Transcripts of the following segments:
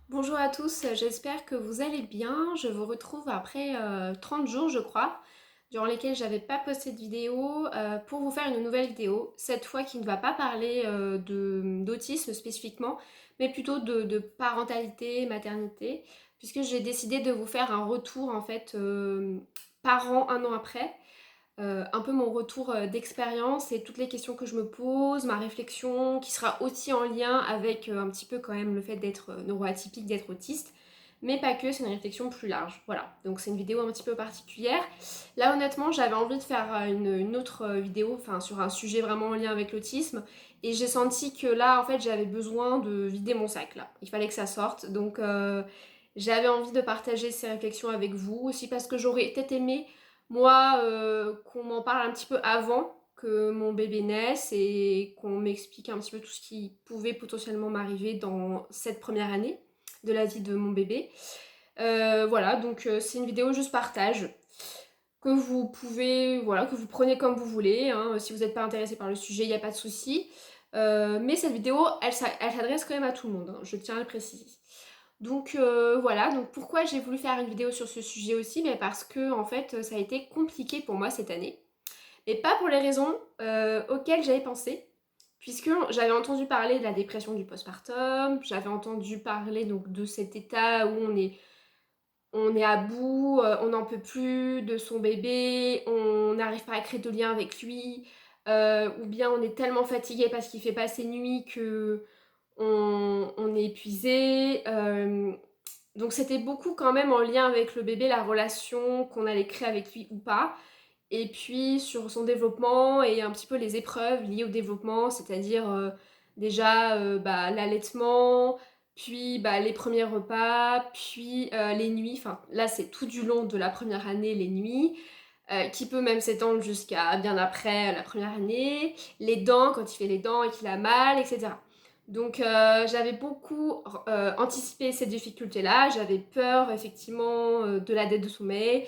Bonjour à tous, j'espère que vous allez bien. Je vous retrouve après 30 jours, je crois, durant lesquels j'avais pas posté de vidéo pour vous faire une nouvelle vidéo. Cette fois qui ne va pas parler d'autisme spécifiquement, mais plutôt de parentalité, maternité, puisque j'ai décidé de vous faire un retour en fait par an, un an après. Un peu mon retour d'expérience et toutes les questions que je me pose, ma réflexion qui sera aussi en lien avec un petit peu quand même le fait d'être neuroatypique, d'être autiste, mais pas que, c'est une réflexion plus large. Voilà, donc c'est une vidéo un petit peu particulière. Là honnêtement j'avais envie de faire une autre vidéo, enfin sur un sujet vraiment en lien avec l'autisme, et j'ai senti que là en fait j'avais besoin de vider mon sac là, il fallait que ça sorte, donc j'avais envie de partager ces réflexions avec vous, aussi parce que j'aurais peut-être aimé moi, qu'on m'en parle un petit peu avant que mon bébé naisse et qu'on m'explique un petit peu tout ce qui pouvait potentiellement m'arriver dans cette première année de la vie de mon bébé. Voilà, donc c'est une vidéo juste partage que vous pouvez, voilà, que vous prenez comme vous voulez, hein. Si vous n'êtes pas intéressé par le sujet, il n'y a pas de souci. Mais cette vidéo, elle s'adresse quand même à tout le monde, hein, je tiens à le préciser. Donc voilà, donc pourquoi j'ai voulu faire une vidéo sur ce sujet aussi, mais parce que en fait ça a été compliqué pour moi cette année. Et pas pour les raisons auxquelles j'avais pensé, puisque j'avais entendu parler de la dépression du postpartum, j'avais entendu parler donc de cet état où on est à bout, on n'en peut plus de son bébé, on n'arrive pas à créer de lien avec lui, ou bien on est tellement fatigué parce qu'il fait pas ses nuits que on est épuisé. Donc c'était beaucoup quand même en lien avec le bébé, la relation qu'on allait créer avec lui ou pas. Et puis sur son développement et un petit peu les épreuves liées au développement, c'est-à-dire déjà l'allaitement, puis les premiers repas, puis les nuits. Enfin là c'est tout du long de la première année les nuits. Qui peut même s'étendre jusqu'à bien après la première année, les dents, quand il fait les dents et qu'il a mal, etc. Donc j'avais beaucoup anticipé ces difficultés-là, j'avais peur effectivement de la dette de sommeil,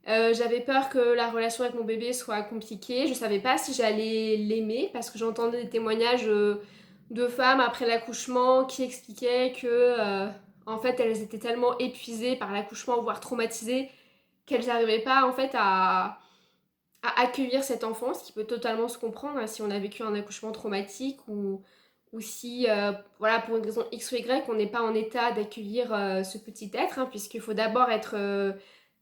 j'avais peur que la relation avec mon bébé soit compliquée, je savais pas si j'allais l'aimer parce que j'entendais des témoignages de femmes après l'accouchement qui expliquaient que en fait elles étaient tellement épuisées par l'accouchement, voire traumatisées, qu'elles n'arrivaient pas en fait à accueillir cet enfant, ce qui peut totalement se comprendre hein, si on a vécu un accouchement traumatique ou si, voilà, pour une raison X ou Y, on n'est pas en état d'accueillir ce petit être, hein, puisqu'il faut d'abord être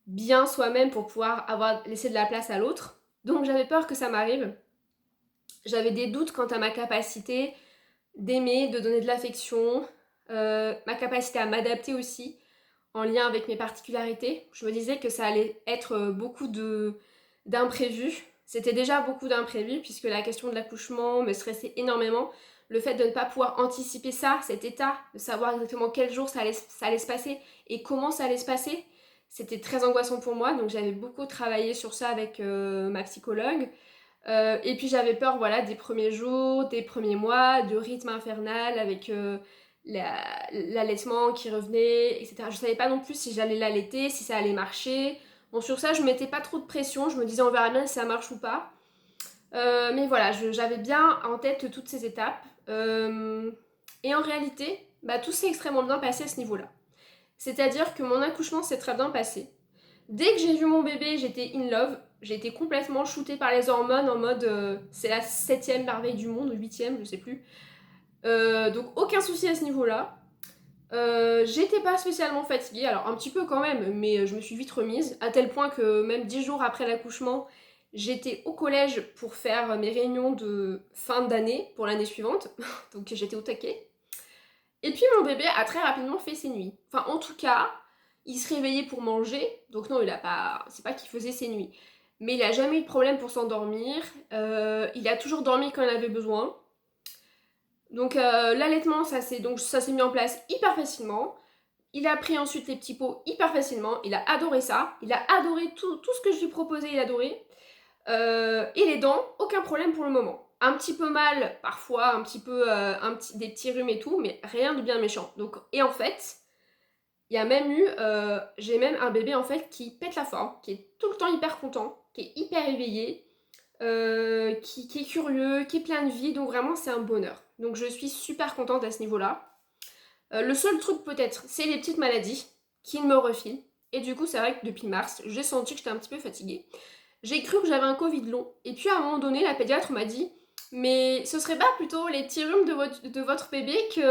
bien soi-même pour pouvoir laissé de la place à l'autre. Donc j'avais peur que ça m'arrive. J'avais des doutes quant à ma capacité d'aimer, de donner de l'affection, ma capacité à m'adapter aussi, en lien avec mes particularités. Je me disais que ça allait être beaucoup d'imprévus. C'était déjà beaucoup d'imprévus puisque la question de l'accouchement me stressait énormément. Le fait de ne pas pouvoir anticiper ça, cet état, de savoir exactement quel jour ça allait se passer et comment ça allait se passer, c'était très angoissant pour moi. Donc j'avais beaucoup travaillé sur ça avec ma psychologue. Et puis j'avais peur voilà, des premiers jours, des premiers mois, de rythme infernal avec l'allaitement qui revenait, etc. Je savais pas non plus si j'allais l'allaiter, si ça allait marcher. Bon, sur ça, je mettais pas trop de pression, je me disais on verra bien si ça marche ou pas. Mais voilà, j'avais bien en tête toutes ces étapes. Et en réalité, tout s'est extrêmement bien passé à ce niveau-là. C'est-à-dire que mon accouchement s'est très bien passé. Dès que j'ai vu mon bébé, j'étais in love. J'ai été complètement shootée par les hormones en mode c'est la septième merveille du monde, ou huitième, je sais plus. Donc aucun souci à ce niveau-là. J'étais pas spécialement fatiguée, alors un petit peu quand même, mais je me suis vite remise, à tel point que même 10 jours après l'accouchement, j'étais au collège pour faire mes réunions de fin d'année pour l'année suivante, donc j'étais au taquet. Et puis mon bébé a très rapidement fait ses nuits. Enfin, en tout cas, il se réveillait pour manger, donc non, il a pas, c'est pas qu'il faisait ses nuits. Mais il a jamais eu de problème pour s'endormir. Il a toujours dormi quand il avait besoin. Donc l'allaitement, ça s'est mis en place hyper facilement. Il a pris ensuite les petits pots hyper facilement. Il a adoré ça. Il a adoré tout ce que je lui proposais, il a adoré. Et les dents, aucun problème pour le moment. Un petit peu mal parfois, un petit peu des petits rhumes et tout, mais rien de bien méchant. Donc, et en fait, il y a même eu, j'ai même un bébé en fait qui pète la forme, qui est tout le temps hyper content, qui est hyper éveillé, qui est curieux, qui est plein de vie, donc vraiment c'est un bonheur. Donc je suis super contente à ce niveau-là. Le seul truc peut-être, c'est les petites maladies qui me refilent. Et du coup, c'est vrai que depuis mars, j'ai senti que j'étais un petit peu fatiguée. J'ai cru que j'avais un Covid long. Et puis à un moment donné, la pédiatre m'a dit mais ce serait pas plutôt les petits rhumes de votre bébé qui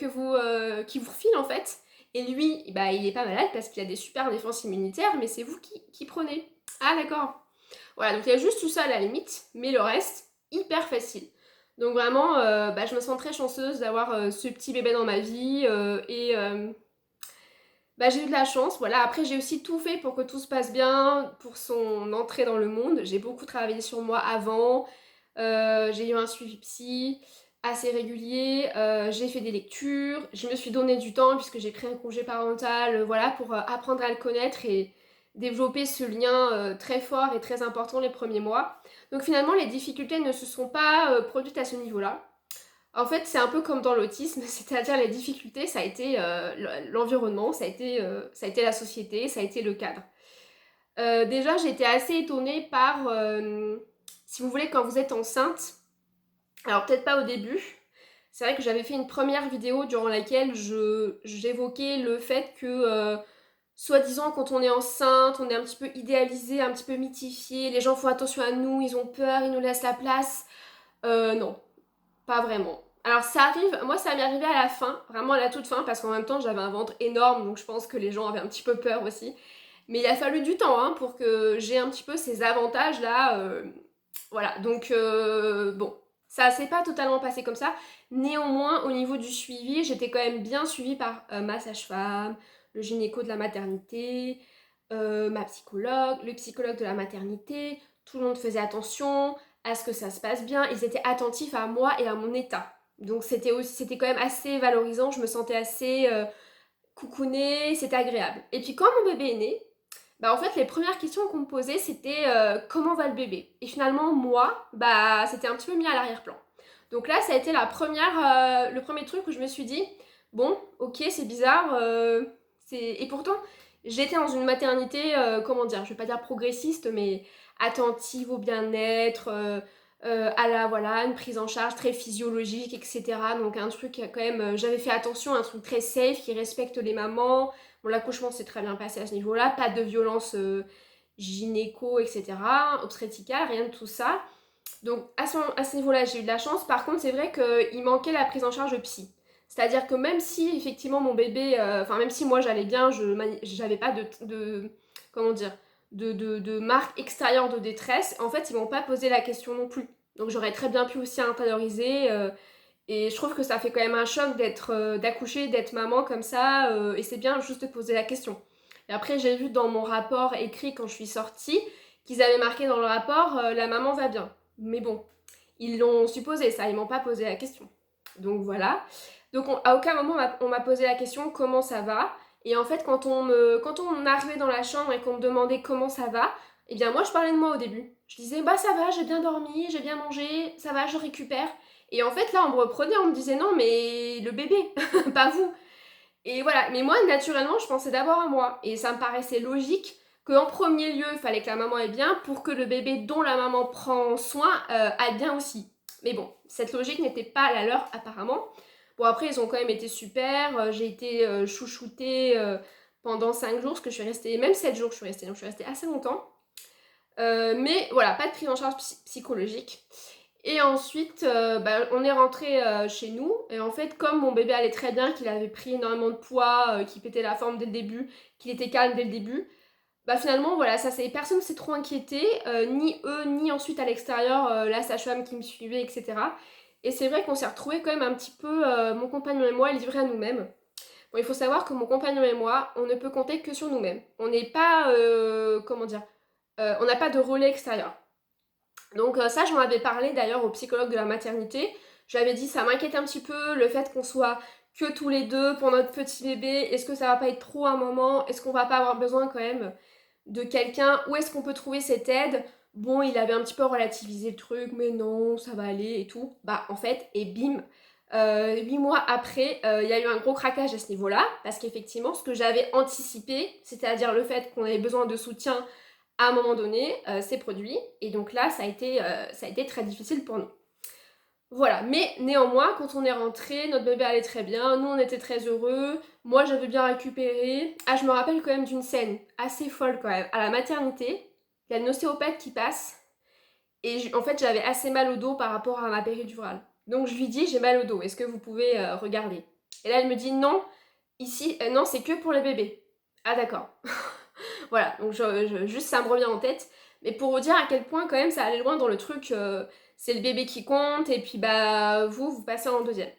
vous refilent en fait. Et lui, bah, il est pas malade parce qu'il a des super défenses immunitaires, mais c'est vous qui prenez. Ah d'accord. Voilà, donc il y a juste tout ça à la limite, mais le reste, hyper facile. Donc vraiment, bah, je me sens très chanceuse d'avoir ce petit bébé dans ma vie bah, j'ai eu de la chance, voilà. Après, j'ai aussi tout fait pour que tout se passe bien pour son entrée dans le monde. J'ai beaucoup travaillé sur moi avant. J'ai eu un suivi psy assez régulier. J'ai fait des lectures. Je me suis donné du temps puisque j'ai pris un congé parental, voilà, pour apprendre à le connaître et développer ce lien très fort et très important les premiers mois. Donc finalement, les difficultés ne se sont pas produites à ce niveau-là. En fait, c'est un peu comme dans l'autisme, c'est-à-dire les difficultés, ça a été l'environnement, ça a été la société, ça a été le cadre. Déjà, j'ai été assez étonnée par, si vous voulez, quand vous êtes enceinte, alors peut-être pas au début, c'est vrai que j'avais fait une première vidéo durant laquelle j'évoquais le fait que, soi-disant, quand on est enceinte, on est un petit peu idéalisé, un petit peu mythifié, les gens font attention à nous, ils ont peur, ils nous laissent la place. Non, pas vraiment. Alors ça arrive, moi ça m'est arrivé à la fin, vraiment à la toute fin, parce qu'en même temps j'avais un ventre énorme, donc je pense que les gens avaient un petit peu peur aussi. Mais il a fallu du temps hein, pour que j'ai un petit peu ces avantages là. Voilà, donc bon, ça s'est pas totalement passé comme ça. Néanmoins, au niveau du suivi, j'étais quand même bien suivie par ma sage-femme, le gynéco de la maternité, ma psychologue, le psychologue de la maternité. Tout le monde faisait attention à ce que ça se passe bien. Ils étaient attentifs à moi et à mon état. Donc c'était quand même assez valorisant. Je me sentais assez coucounée, c'était agréable. Et puis quand mon bébé est né, bah en fait les premières questions qu'on me posait c'était comment va le bébé. Et finalement moi, bah c'était un petit peu mis à l'arrière-plan. Donc là ça a été le premier truc où je me suis dit bon ok c'est bizarre, et pourtant j'étais dans une maternité comment dire, je vais pas dire progressiste mais attentive au bien-être, à la voilà une prise en charge très physiologique etc. Donc un truc quand même j'avais fait attention, un truc très safe qui respecte les mamans. Bon l'accouchement s'est très bien passé à ce niveau-là, pas de violence gynéco etc. obstétricale, rien de tout ça. Donc à ce niveau-là j'ai eu de la chance. Par contre c'est vrai qu'il manquait la prise en charge psy. C'est-à-dire que même si effectivement mon bébé, enfin même si moi j'allais bien, j'avais pas comment dire, de marque extérieure de détresse, en fait ils m'ont pas posé la question non plus. Donc j'aurais très bien pu aussi intérioriser. Et je trouve que ça fait quand même un choc d'accoucher, d'être maman comme ça, et c'est bien juste de poser la question. Et après j'ai vu dans mon rapport écrit quand je suis sortie qu'ils avaient marqué dans le rapport la maman va bien. Mais bon, ils l'ont supposé ça, ils m'ont pas posé la question. Donc voilà. Donc à aucun moment on m'a posé la question comment ça va. Et en fait quand on arrivait dans la chambre et qu'on me demandait comment ça va, eh bien moi je parlais de moi au début. Je disais bah ça va, j'ai bien dormi, j'ai bien mangé, ça va, je récupère. Et en fait là on me reprenait, on me disait non mais le bébé, pas vous. Et voilà, mais moi naturellement je pensais d'abord à moi. Et ça me paraissait logique qu'en premier lieu il fallait que la maman aille bien pour que le bébé dont la maman prend soin aille bien aussi. Mais bon, cette logique n'était pas la leur apparemment. Bon après ils ont quand même été super, j'ai été chouchoutée pendant 5 jours, parce que je suis restée, même 7 jours je suis restée, donc je suis restée assez longtemps. Mais voilà, pas de prise en charge psychologique. Et ensuite, bah, on est rentré chez nous. Et en fait, comme mon bébé allait très bien, qu'il avait pris énormément de poids, qu'il pétait la forme dès le début, qu'il était calme dès le début, bah finalement, voilà, personne ne s'est trop inquiété, ni eux, ni ensuite à l'extérieur, la sage-femme qui me suivait, etc. Et c'est vrai qu'on s'est retrouvés quand même un petit peu, mon compagnon et moi, livrés à nous-mêmes. Bon, il faut savoir que mon compagnon et moi, on ne peut compter que sur nous-mêmes. On n'est pas, comment dire, on n'a pas de relais extérieur. Donc ça, j'en avais parlé d'ailleurs au psychologue de la maternité. J'avais dit ça m'inquiète un petit peu le fait qu'on soit que tous les deux pour notre petit bébé. Est-ce que ça va pas être trop un moment? Est-ce qu'on va pas avoir besoin quand même de quelqu'un? Où est-ce qu'on peut trouver cette aide? Bon, il avait un petit peu relativisé le truc, mais non, ça va aller et tout. Bah en fait, et bim, 8 mois après, il y a eu un gros craquage à ce niveau-là, parce qu'effectivement, ce que j'avais anticipé, c'est-à-dire le fait qu'on avait besoin de soutien à un moment donné, s'est produit. Et donc là, ça a été très difficile pour nous. Voilà, mais néanmoins, quand on est rentré, notre bébé allait très bien, nous on était très heureux, moi j'avais bien récupéré. Ah, je me rappelle quand même d'une scène assez folle quand même. À la maternité, il y a une ostéopathe qui passe, et en fait j'avais assez mal au dos par rapport à ma péridurale. Donc je lui dis, j'ai mal au dos, est-ce que vous pouvez regarder? Et là elle me dit, non, ici, non, c'est que pour les bébés. Ah d'accord. Voilà, donc juste ça me revient en tête. Mais pour vous dire à quel point quand même ça allait loin dans le truc, c'est le bébé qui compte, et puis bah vous passez en deuxième.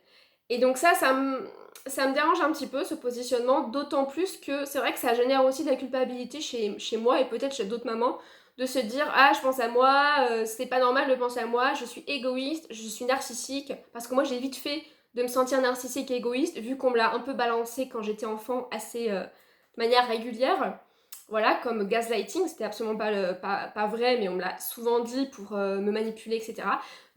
Et donc ça me dérange un petit peu ce positionnement, d'autant plus que c'est vrai que ça génère aussi de la culpabilité chez moi et peut-être chez d'autres mamans, de se dire ah je pense à moi, c'est pas normal de penser à moi, je suis égoïste, je suis narcissique, parce que moi j'ai vite fait de me sentir narcissique et égoïste, vu qu'on me l'a un peu balancé quand j'étais enfant assez de manière régulière. Voilà, comme gaslighting, c'était absolument pas vrai, mais on me l'a souvent dit pour me manipuler, etc.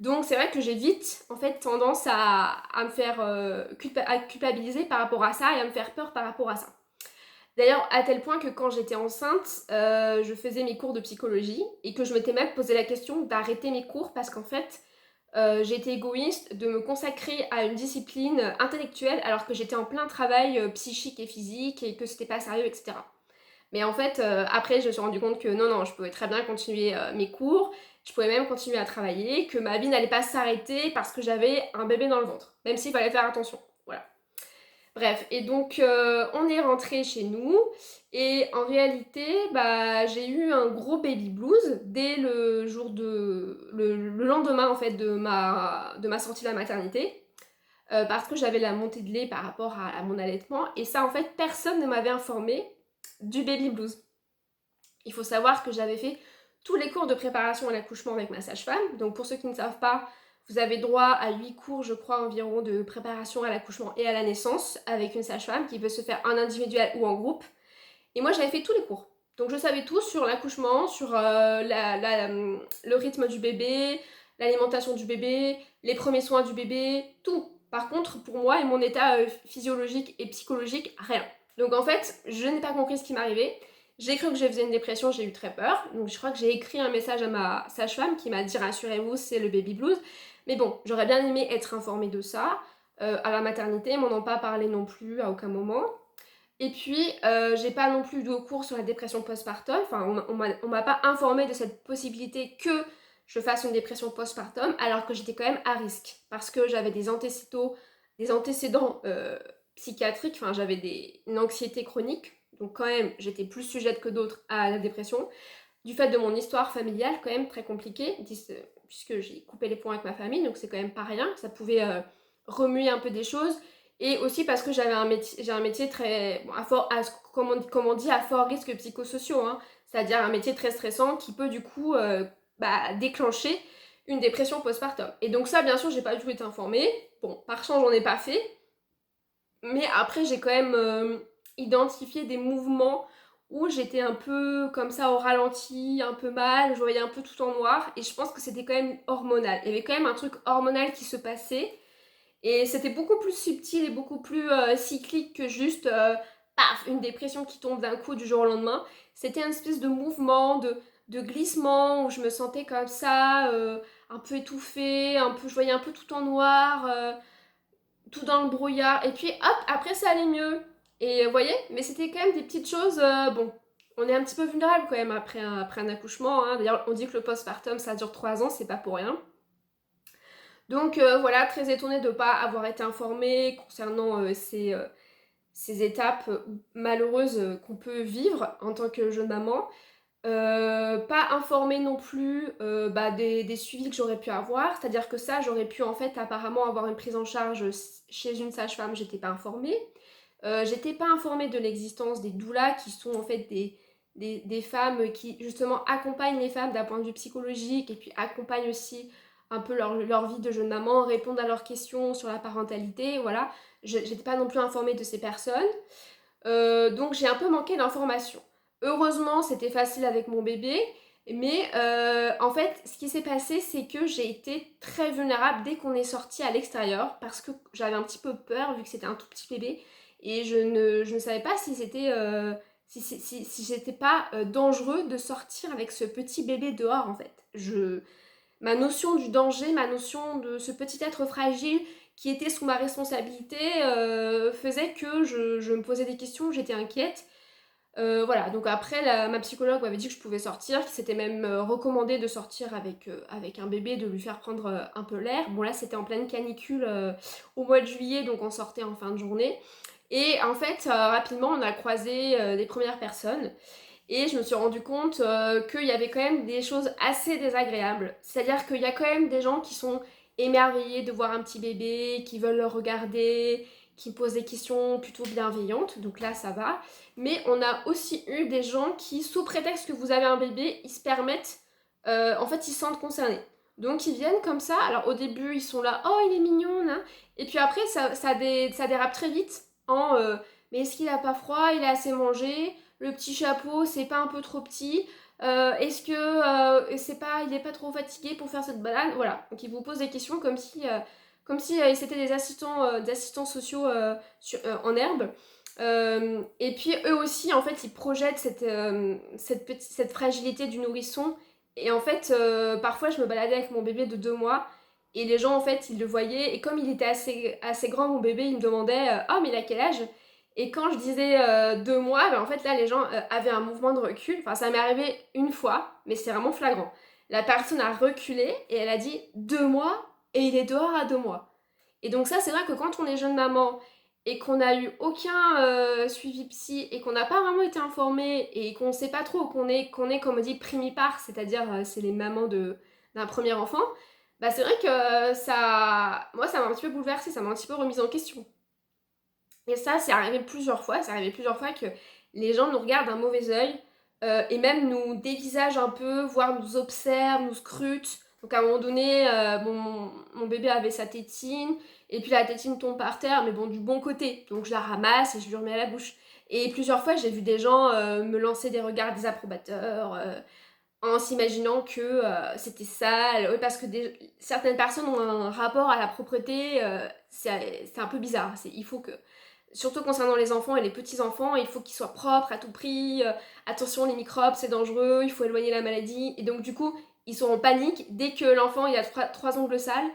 Donc c'est vrai que j'ai vite en fait tendance à me faire à culpabiliser par rapport à ça et à me faire peur par rapport à ça. D'ailleurs, à tel point que quand j'étais enceinte, je faisais mes cours de psychologie et que je m'étais même posé la question d'arrêter mes cours parce qu'en fait, j'étais égoïste de me consacrer à une discipline intellectuelle alors que j'étais en plein travail psychique et physique et que c'était pas sérieux, etc. Mais en fait, après, je me suis rendu compte que non, non, je pouvais très bien continuer mes cours, je pouvais même continuer à travailler, que ma vie n'allait pas s'arrêter parce que j'avais un bébé dans le ventre, même s'il fallait faire attention. Voilà. Bref, et donc on est rentré chez nous, et en réalité, bah, j'ai eu un gros baby blues dès le jour le lendemain en fait de ma sortie de la maternité. Parce que j'avais la montée de lait par rapport à mon allaitement, et ça en fait personne ne m'avait informé du baby blues. Il faut savoir que j'avais fait tous les cours de préparation à l'accouchement avec ma sage-femme. Donc pour ceux qui ne savent pas, vous avez droit à 8 cours, je crois, environ de préparation à l'accouchement et à la naissance avec une sage-femme qui peut se faire en individuel ou en groupe. Et moi, j'avais fait tous les cours. Donc je savais tout sur l'accouchement, sur le rythme du bébé, l'alimentation du bébé, les premiers soins du bébé, tout. Par contre, pour moi et mon état physiologique et psychologique, rien. Donc en fait, je n'ai pas compris ce qui m'arrivait. J'ai cru que je faisais une dépression, j'ai eu très peur. Donc je crois que j'ai écrit un message à ma sage-femme qui m'a dit rassurez-vous, c'est le baby blues. Mais bon, j'aurais bien aimé être informée de ça à la maternité, m'en ont pas parlé non plus à aucun moment. Et puis, j'ai pas non plus eu de cours sur la dépression postpartum. Enfin, on m'a pas informé de cette possibilité que je fasse une dépression postpartum, alors que j'étais quand même à risque. Parce que j'avais des antécédents psychiatriques, enfin, j'avais une anxiété chronique. Donc, quand même, j'étais plus sujette que d'autres à la dépression. Du fait de mon histoire familiale, quand même très compliquée, puisque j'ai coupé les ponts avec ma famille, donc c'est quand même pas rien. Ça pouvait remuer un peu des choses. Et aussi parce que j'ai un métier très, bon, comme on dit, à fort risque psychosociaux, hein. C'est-à-dire un métier très stressant qui peut du coup bah, déclencher une dépression postpartum. Et donc ça, bien sûr, j'ai pas du tout été informée. Bon, par chance, j'en ai pas fait. Mais après, j'ai quand même identifié des mouvements où j'étais un peu comme ça au ralenti, un peu mal, je voyais un peu tout en noir. Et je pense que c'était quand même hormonal. Il y avait quand même un truc hormonal qui se passait. Et c'était beaucoup plus subtil et beaucoup plus cyclique que juste paf, une dépression qui tombe d'un coup du jour au lendemain. C'était une espèce de mouvement, de glissement où je me sentais comme ça, un peu étouffée, je voyais un peu tout en noir, tout dans le brouillard. Et puis hop, après ça allait mieux. Et vous voyez, mais c'était quand même des petites choses, bon, on est un petit peu vulnérable quand même après un accouchement, hein. D'ailleurs, on dit que le postpartum ça dure 3 ans, c'est pas pour rien. Donc voilà, très étonnée de ne pas avoir été informée concernant ces étapes malheureuses qu'on peut vivre en tant que jeune maman. Pas informée non plus bah, des suivis que j'aurais pu avoir, c'est-à-dire que ça, j'aurais pu en fait apparemment avoir une prise en charge chez une sage-femme, j'étais pas informée. J'étais pas informée de l'existence des doulas qui sont en fait des femmes qui justement accompagnent les femmes d'un point de vue psychologique et puis accompagnent aussi un peu leur vie de jeune maman, répondent à leurs questions sur la parentalité, voilà. J'étais pas non plus informée de ces personnes. Donc j'ai un peu manqué d'informations. Heureusement, c'était facile avec mon bébé, mais en fait, ce qui s'est passé, c'est que j'ai été très vulnérable dès qu'on est sorti à l'extérieur, parce que j'avais un petit peu peur, vu que c'était un tout petit bébé, et je ne savais pas si c'était si c'était pas dangereux de sortir avec ce petit bébé dehors, en fait. ma notion du danger, ma notion de ce petit être fragile qui était sous ma responsabilité faisait que je me posais des questions, j'étais inquiète. Voilà, donc après, ma psychologue m'avait dit que je pouvais sortir, qu'il s'était même recommandé de sortir avec un bébé, de lui faire prendre un peu l'air. Bon là, c'était en pleine canicule au mois de juillet, donc on sortait en fin de journée. Et en fait, rapidement, on a croisé des premières personnes. Et je me suis rendu compte qu'il y avait quand même des choses assez désagréables. C'est-à-dire qu'il y a quand même des gens qui sont émerveillés de voir un petit bébé, qui veulent le regarder, qui posent des questions plutôt bienveillantes. Donc là, ça va. Mais on a aussi eu des gens qui, sous prétexte que vous avez un bébé, ils se permettent, en fait, ils se sentent concernés. Donc ils viennent comme ça. Alors au début, ils sont là, oh, il est mignon, hein. Et puis après, ça dérape très vite en, mais est-ce qu'il a pas froid, il a assez mangé, le petit chapeau, c'est pas un peu trop petit, est-ce que c'est pas, il est pas trop fatigué pour faire cette balade, voilà. Donc ils vous posent des questions comme si c'était des assistants sociaux en herbe. Et puis eux aussi, en fait, ils projettent cette fragilité du nourrisson. Et en fait, parfois, je me baladais avec mon bébé de 2 mois. Et les gens, en fait, ils le voyaient. Et comme il était assez grand, mon bébé, ils me demandaient oh, mais il a quel âge? Et quand je disais 2 mois, ben, en fait, là, les gens avaient un mouvement de recul. Enfin, ça m'est arrivé une fois, mais c'est vraiment flagrant. La personne a reculé et elle a dit 2 mois et il est dehors à 2 mois. Et donc, ça, c'est vrai que quand on est jeune maman et qu'on n'a eu aucun suivi psy et qu'on n'a pas vraiment été informé et qu'on ne sait pas trop qu'on est comme on dit primipare, c'est-à-dire c'est les mamans d'un premier enfant, bah c'est vrai que moi ça m'a un petit peu bouleversée, ça m'a un petit peu remise en question. Et ça c'est arrivé plusieurs fois que les gens nous regardent d'un mauvais œil et même nous dévisagent un peu, voire nous observent, nous scrutent. Donc à un moment donné, bon, mon bébé avait sa tétine, et puis la tétine tombe par terre, mais bon, du bon côté. Donc je la ramasse et je lui remets à la bouche. Et plusieurs fois, j'ai vu des gens me lancer des regards désapprobateurs, en s'imaginant que c'était sale. Oui, parce que certaines personnes ont un rapport à la propreté, c'est un peu bizarre. Il faut que surtout concernant les enfants et les petits-enfants, il faut qu'ils soient propres à tout prix, attention les microbes c'est dangereux, il faut éloigner la maladie, et donc du coup ils sont en panique dès que l'enfant il a trois ongles sales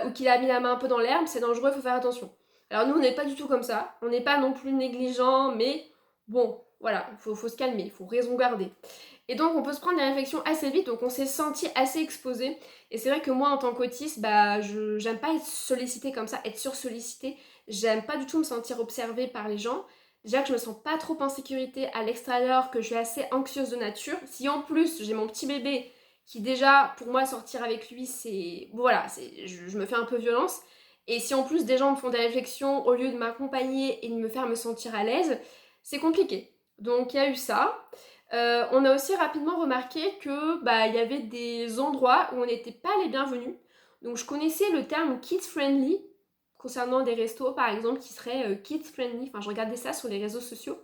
ou qu'il a mis la main un peu dans l'herbe, c'est dangereux, il faut faire attention. Alors nous on n'est pas du tout comme ça, on n'est pas non plus négligent, mais bon, voilà, faut se calmer, il faut raison garder. Et donc on peut se prendre des réflexions assez vite, donc on s'est senti assez exposé. Et c'est vrai que moi en tant qu'autiste, bah j'aime pas être sollicitée comme ça, être sursollicitée. J'aime pas du tout me sentir observée par les gens. Déjà que je me sens pas trop en sécurité à l'extérieur, que je suis assez anxieuse de nature. Si en plus j'ai mon petit bébé qui déjà pour moi sortir avec lui c'est... Voilà, je me fais un peu violence. Et si en plus des gens me font des réflexions au lieu de m'accompagner et de me faire me sentir à l'aise, c'est compliqué. Donc il y a eu ça. On a aussi rapidement remarqué que bah, y avait des endroits où on n'était pas les bienvenus. Donc je connaissais le terme kids friendly concernant des restos par exemple qui seraient kids friendly. Enfin je regardais ça sur les réseaux sociaux,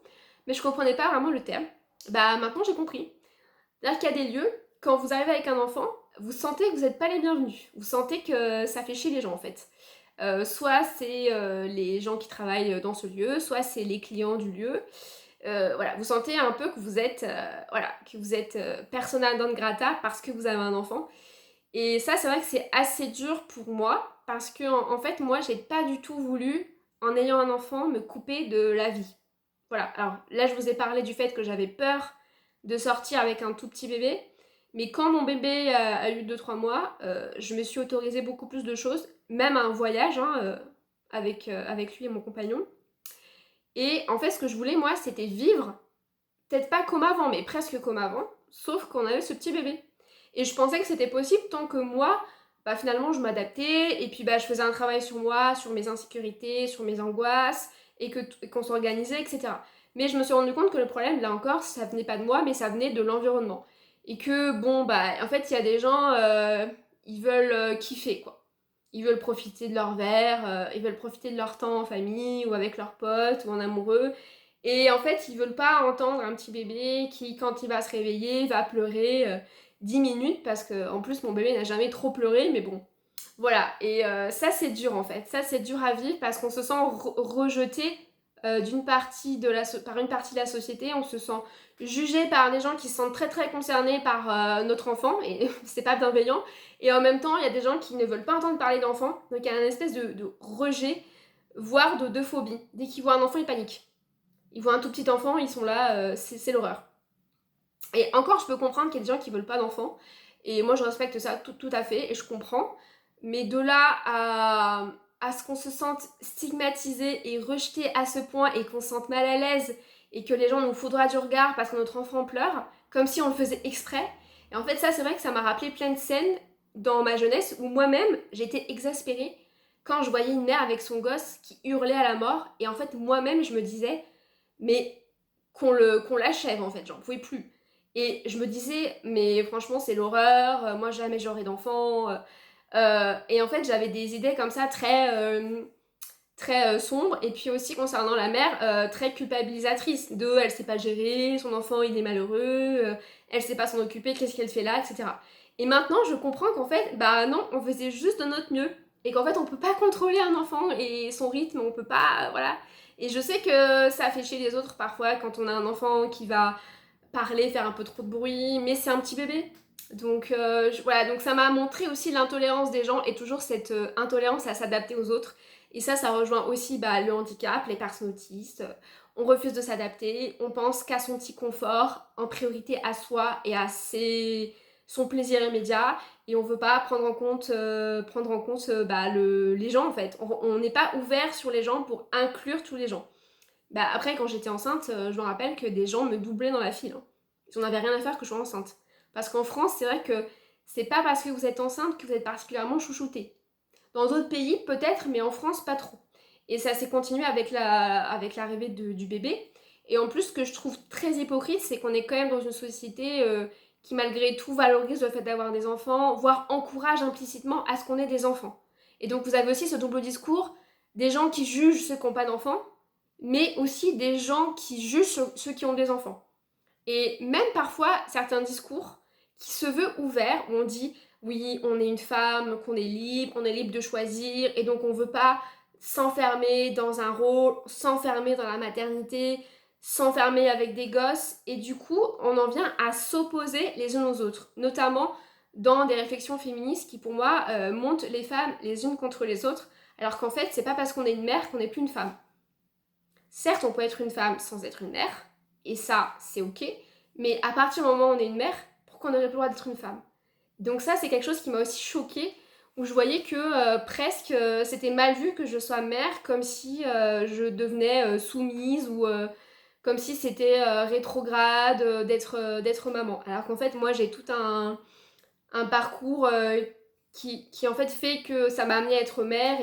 mais je comprenais pas vraiment le terme. Bah maintenant j'ai compris. C'est-à-dire qu'il y a des lieux, quand vous arrivez avec un enfant, vous sentez que vous n'êtes pas les bienvenus. Vous sentez que ça fait chier les gens en fait. Soit c'est les gens qui travaillent dans ce lieu, soit c'est les clients du lieu. Voilà, vous sentez un peu que vous êtes, persona non grata parce que vous avez un enfant. Et ça, c'est vrai que c'est assez dur pour moi parce que en fait, moi, j'ai pas du tout voulu, en ayant un enfant, me couper de la vie. Voilà. Alors là, je vous ai parlé du fait que j'avais peur de sortir avec un tout petit bébé, mais quand mon bébé a eu 2-3 mois, je me suis autorisée beaucoup plus de choses, même un voyage hein, avec lui et mon compagnon. Et en fait, ce que je voulais, moi, c'était vivre, peut-être pas comme avant, mais presque comme avant, sauf qu'on avait ce petit bébé. Et je pensais que c'était possible tant que moi, bah, finalement, je m'adaptais, et puis bah, je faisais un travail sur moi, sur mes insécurités, sur mes angoisses, et qu'on s'organisait, etc. Mais je me suis rendu compte que le problème, là encore, ça venait pas de moi, mais ça venait de l'environnement. Et que, bon, bah, en fait, il y a des gens, ils veulent kiffer, quoi. Ils veulent profiter de leur verre, ils veulent profiter de leur temps en famille ou avec leurs potes ou en amoureux. Et en fait, ils veulent pas entendre un petit bébé qui, quand il va se réveiller, va pleurer 10 minutes parce que, en plus, mon bébé n'a jamais trop pleuré, mais bon. Voilà, et ça c'est dur en fait, ça c'est dur à vivre parce qu'on se sent rejeté par une partie de la société, on se sent jugé par des gens qui se sentent très très concernés par notre enfant, et c'est pas bienveillant, et en même temps il y a des gens qui ne veulent pas entendre parler d'enfants, donc il y a une espèce de rejet, voire de phobie. Dès qu'ils voient un enfant, ils paniquent. Ils voient un tout petit enfant, ils sont là, c'est l'horreur. Et encore, je peux comprendre qu'il y a des gens qui veulent pas d'enfants, et moi je respecte ça tout à fait, et je comprends, mais de là à ce qu'on se sente stigmatisé et rejeté à ce point, et qu'on se sente mal à l'aise, et que les gens nous faudra du regard parce que notre enfant pleure, comme si on le faisait exprès. Et en fait, ça, c'est vrai que ça m'a rappelé plein de scènes dans ma jeunesse où moi-même, j'étais exaspérée quand je voyais une mère avec son gosse qui hurlait à la mort, et en fait, moi-même, je me disais, mais qu'on l'achève, en fait, j'en pouvais plus. Et je me disais, mais franchement, c'est l'horreur, moi jamais j'aurai d'enfant. Et en fait, j'avais des idées comme ça très sombres. Et puis aussi concernant la mère, très culpabilisatrice. Elle sait pas gérer, son enfant il est malheureux, elle sait pas s'en occuper, qu'est-ce qu'elle fait là, etc. Et maintenant, je comprends qu'en fait, bah non, on faisait juste de notre mieux. Et qu'en fait, on peut pas contrôler un enfant et son rythme, on peut pas, voilà. Et je sais que ça fait chier les autres parfois quand on a un enfant qui va parler, faire un peu trop de bruit, mais c'est un petit bébé. Donc voilà, donc ça m'a montré aussi l'intolérance des gens et toujours cette intolérance à s'adapter aux autres. Et ça rejoint aussi le handicap, les personnes autistes. On refuse de s'adapter, on pense qu'à son petit confort, en priorité à soi et à son plaisir immédiat, et on veut pas prendre en compte les gens en fait. On n'est pas ouvert sur les gens pour inclure tous les gens. Après, quand j'étais enceinte, je me rappelle que des gens me doublaient dans la file, hein. Ils n'en avaient rien à faire que je sois enceinte. Parce qu'en France, c'est vrai que c'est pas parce que vous êtes enceinte que vous êtes particulièrement chouchouté. Dans d'autres pays, peut-être, mais en France, pas trop. Et ça s'est continué avec l'arrivée du bébé. Et en plus, ce que je trouve très hypocrite, c'est qu'on est quand même dans une société qui, malgré tout, valorise le fait d'avoir des enfants, voire encourage implicitement à ce qu'on ait des enfants. Et donc, vous avez aussi ce double discours des gens qui jugent ceux qui n'ont pas d'enfants, mais aussi des gens qui jugent ceux qui ont des enfants. Et même parfois, certains discours qui se veulent ouverts, où on dit oui, on est une femme, qu'on est libre de choisir, et donc on veut pas s'enfermer dans un rôle, s'enfermer dans la maternité, s'enfermer avec des gosses, et du coup, on en vient à s'opposer les uns aux autres, notamment dans des réflexions féministes qui, pour moi, montent les femmes les unes contre les autres, alors qu'en fait, c'est pas parce qu'on est une mère qu'on n'est plus une femme. Certes, on peut être une femme sans être une mère, et ça, c'est ok, mais à partir du moment où on est une mère, pourquoi on n'aurait pas le droit d'être une femme? Donc ça, c'est quelque chose qui m'a aussi choquée, où je voyais que presque c'était mal vu que je sois mère, comme si je devenais soumise, ou comme si c'était rétrograde d'être maman. Alors qu'en fait, moi, j'ai tout un parcours qui en fait que ça m'a amenée à être mère,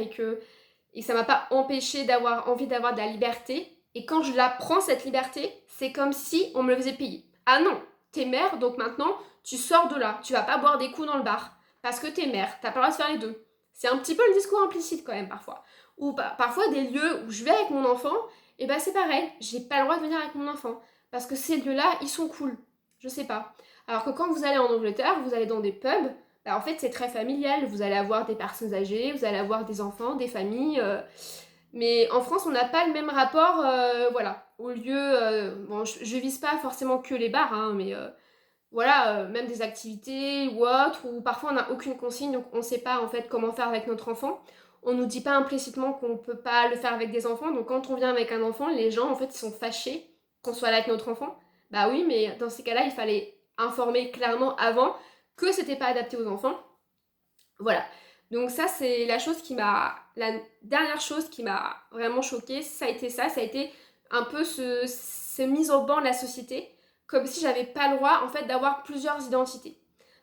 et ça m'a pas empêché d'avoir envie d'avoir de la liberté. Et quand je la prends, cette liberté, c'est comme si on me le faisait payer. Ah non, t'es mère, donc maintenant, tu sors de là. Tu vas pas boire des coups dans le bar. Parce que t'es mère, t'as pas le droit de faire les deux. C'est un petit peu le discours implicite quand même parfois. Ou parfois des lieux où je vais avec mon enfant, et c'est pareil, j'ai pas le droit de venir avec mon enfant. Parce que ces lieux-là, ils sont cool. Je sais pas. Alors que quand vous allez en Angleterre, vous allez dans des pubs, en fait c'est très familial, vous allez avoir des personnes âgées, vous allez avoir des enfants, des familles, mais en France on n'a pas le même rapport, voilà, au lieu, bon je vise pas forcément que les bars, hein, mais voilà, même des activités ou autres, où parfois on n'a aucune consigne, donc on sait pas en fait comment faire avec notre enfant. On nous dit pas implicitement qu'on peut pas le faire avec des enfants, donc quand on vient avec un enfant, les gens en fait ils sont fâchés qu'on soit là avec notre enfant. Bah oui, mais dans ces cas-là, il fallait informer clairement avant que c'était pas adapté aux enfants. Voilà. Donc ça, c'est la dernière chose qui m'a vraiment choquée, ça a été ça, ça a été un peu ce mise au banc de la société, comme si j'avais pas le droit en fait d'avoir plusieurs identités.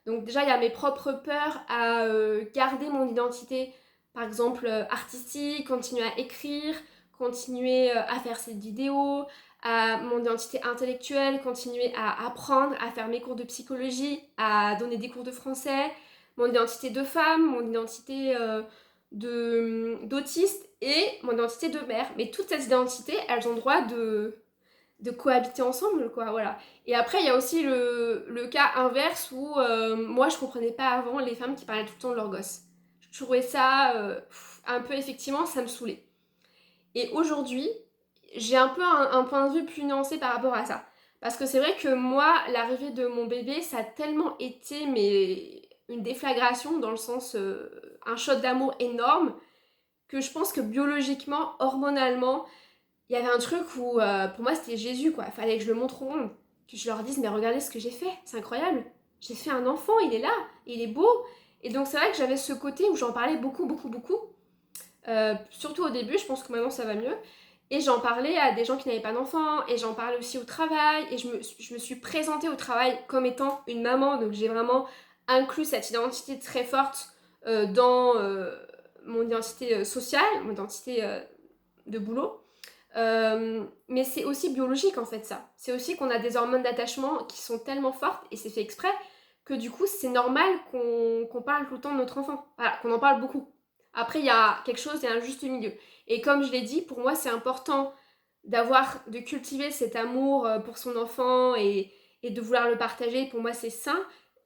Donc déjà, il y a mes propres peurs à garder mon identité, par exemple artistique, continuer à écrire, continuer à faire cette vidéo, à mon identité intellectuelle, continuer à apprendre, à faire mes cours de psychologie, à donner des cours de français, mon identité de femme, mon identité d'autiste et mon identité de mère. Mais toutes ces identités, elles ont le droit de cohabiter ensemble, quoi, voilà. Et après, il y a aussi le cas inverse où moi, je comprenais pas avant les femmes qui parlaient tout le temps de leur gosse. Je trouvais ça un peu, effectivement, ça me saoulait. Et aujourd'hui, j'ai un peu un point de vue plus nuancé par rapport à ça. Parce que c'est vrai que moi, l'arrivée de mon bébé, ça a tellement été mais une déflagration dans le sens un shot d'amour énorme que je pense que biologiquement, hormonalement, il y avait un truc où pour moi c'était Jésus quoi. Fallait que je le montre au monde, que je leur dise mais regardez ce que j'ai fait, c'est incroyable. J'ai fait un enfant, il est là, il est beau. Et donc c'est vrai que j'avais ce côté où j'en parlais beaucoup, beaucoup, beaucoup. Surtout au début, je pense que maintenant ça va mieux. Et j'en parlais à des gens qui n'avaient pas d'enfants, et j'en parlais aussi au travail, et je me suis présentée au travail comme étant une maman, donc j'ai vraiment inclus cette identité très forte dans mon identité sociale, mon identité de boulot. Mais c'est aussi biologique en fait ça. C'est aussi qu'on a des hormones d'attachement qui sont tellement fortes, et c'est fait exprès, que du coup c'est normal qu'on parle tout le temps de notre enfant. Voilà, qu'on en parle beaucoup. Après il y a quelque chose, il y a un juste milieu. Et comme je l'ai dit, pour moi c'est important de cultiver cet amour pour son enfant et de vouloir le partager. Pour moi c'est sain.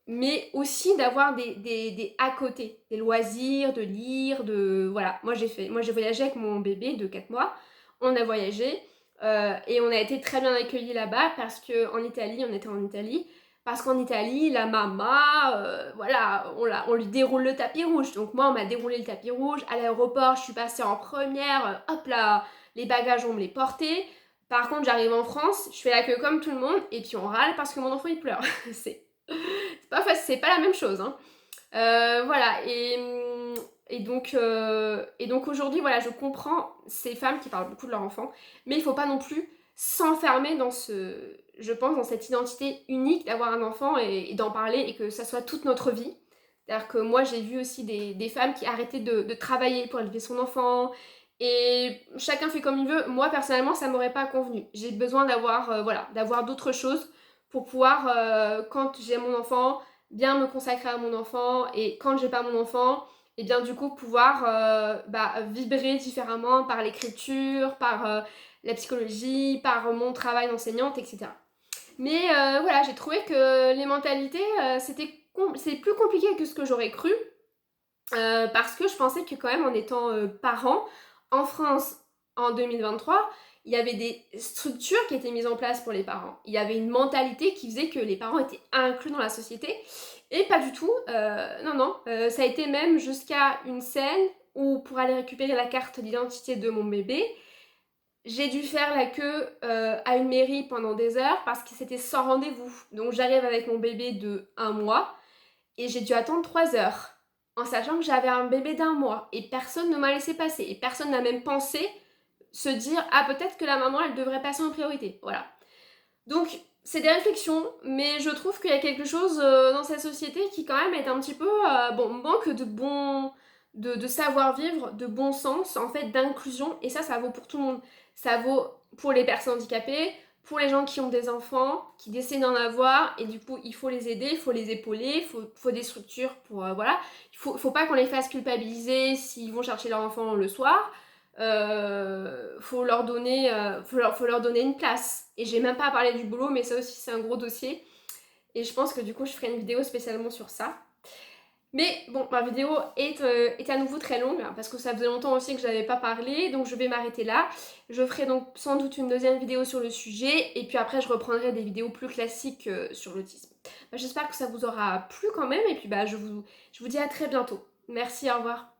Mais aussi d'avoir des à côté, des loisirs, de lire, de... Voilà, moi j'ai voyagé avec mon bébé de 4 mois. On a voyagé et on a été très bien accueillis là-bas parce qu'en Italie, on était en Italie, parce qu'en Italie, la maman, voilà, on lui déroule le tapis rouge. Donc moi, on m'a déroulé le tapis rouge. À l'aéroport, je suis passée en première, hop là, les bagages, on me les portait. Par contre, j'arrive en France, je fais la queue comme tout le monde, et puis on râle parce que mon enfant, il pleure. C'est pas facile, c'est pas la même chose, hein. Voilà, et donc aujourd'hui, voilà, je comprends ces femmes qui parlent beaucoup de leur enfant, mais il faut pas non plus s'enfermer dans je pense, dans cette identité unique d'avoir un enfant et d'en parler et que ça soit toute notre vie. C'est-à-dire que moi, j'ai vu aussi des femmes qui arrêtaient de travailler pour élever son enfant, et chacun fait comme il veut. Moi, personnellement, ça m'aurait pas convenu. J'ai besoin d'avoir, voilà, d'avoir d'autres choses pour pouvoir, quand j'ai mon enfant, bien me consacrer à mon enfant, et quand j'ai pas mon enfant, et bien du coup pouvoir vibrer différemment par l'écriture, par la psychologie, par mon travail d'enseignante, etc. Mais voilà, j'ai trouvé que les mentalités, c'est plus compliqué que ce que j'aurais cru, parce que je pensais que quand même en étant parent, en France en 2023, il y avait des structures qui étaient mises en place pour les parents. Il y avait une mentalité qui faisait que les parents étaient inclus dans la société. Et pas du tout. Non, non. Ça a été même jusqu'à une scène où pour aller récupérer la carte d'identité de mon bébé, j'ai dû faire la queue à une mairie pendant des heures parce que c'était sans rendez-vous. Donc j'arrive avec mon bébé de 1 mois et j'ai dû attendre 3 heures en sachant que j'avais un bébé d'1 mois et personne ne m'a laissé passer et personne n'a même pensé se dire ah peut-être que la maman elle devrait passer en priorité. Voilà. Donc c'est des réflexions, mais je trouve qu'il y a quelque chose dans cette société qui quand même est un petit peu manque de savoir-vivre, de bon sens, en fait, d'inclusion, et ça vaut pour tout le monde. Ça vaut pour les personnes handicapées, pour les gens qui ont des enfants, qui décident d'en avoir, et du coup, il faut les aider, il faut les épauler, faut des structures pour, voilà. Faut pas qu'on les fasse culpabiliser s'ils vont chercher leur enfant le soir. Faut leur donner, faut leur donner une place. Et j'ai même pas parlé du boulot, mais ça aussi c'est un gros dossier. Et je pense que du coup je ferai une vidéo spécialement sur ça. Mais bon, ma vidéo est à nouveau très longue, hein, parce que ça faisait longtemps aussi que je n'avais pas parlé, donc je vais m'arrêter là. Je ferai donc sans doute une deuxième vidéo sur le sujet, et puis après je reprendrai des vidéos plus classiques sur l'autisme. J'espère que ça vous aura plu quand même, et puis je vous dis à très bientôt. Merci, au revoir.